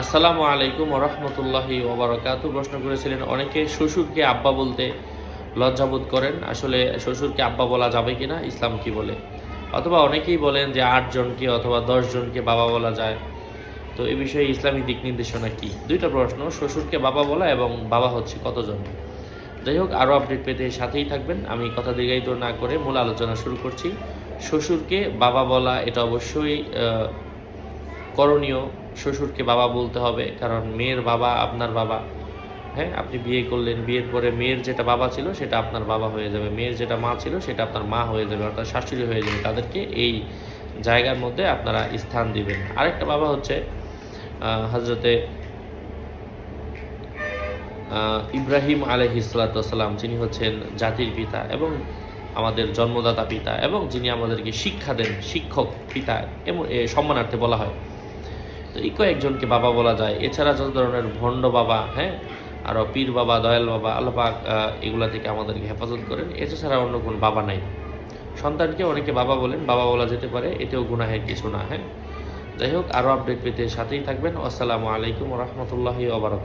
আসসালামু আলাইকুম রহমতুল্লাহি ওবরাকাতু। প্রশ্ন করেছিলেন অনেকে শ্বশুরকে আব্বা বলতে লজ্জাবোধ করেন, আসলে শ্বশুরকে আব্বা বলা যাবে কিনা, ইসলাম কি বলে? অথবা অনেকেই বলেন যে 8 জনকে অথবা 10 জনকে বাবা বলা যায়। তো এই বিষয়ে ইসলামিক দিক নির্দেশনা কি? দুইটা প্রশ্ন, শ্বশুরকে বাবা বলা এবং বাবা হচ্ছে কতজন। যাই হোক, আরও আপডেট পেতে সাথেই থাকবেন। আমি কথা দীর্ঘায়িত না করে মূল আলোচনা শুরু করছি। শ্বশুরকে বাবা বলা এটা অবশ্যই করণীয়। শ্বশুরকে বাবা বলতে হবে, কারণ মেয়ের বাবা আপনার বাবা। হ্যাঁ, আপনি বিয়ে করলেন, বিয়ের পরে মেয়ের যেটা বাবা ছিল সেটা আপনার বাবা হয়ে যাবে, মেয়ের যেটা মা ছিল সেটা আপনার মা হয়ে যাবে, অর্থাৎ শাশুড়ি হয়ে যাবে। তাদেরকে এই জায়গার মধ্যে আপনারা স্থান দিবেন। আরেকটা বাবা হচ্ছে হজরতে ইব্রাহিম আলাইহিসসালাম, যিনি হচ্ছেন জাতির পিতা এবং আমাদের জন্মদাতা পিতা, এবং যিনি আমাদেরকে শিক্ষা দেন, শিক্ষক পিতা এবং সম্মানার্থে বলা হয়। তো এই কয়েকজনকে বাবা বলা যায়। এছাড়া যত ধরনের ভণ্ড বাবা, হ্যাঁ, আরও পীর বাবা, দয়াল বাবা, আল্লাহ পাক এগুলা থেকে আমাদেরকে হেফাজত করেন। এছাড়া অন্য কোনো বাবা নাই। সন্তানকে অনেকে বাবা বলেন, বাবা বলা যেতে পারে, এতেও গুনাহের কিছু না। হ্যাঁ, যাই হোক, আরও আপডেট পেতে সাথেই থাকবেন। আসসালামু আলাইকুম রহমতুল্লাহি ওয়া বারাকাতুহু।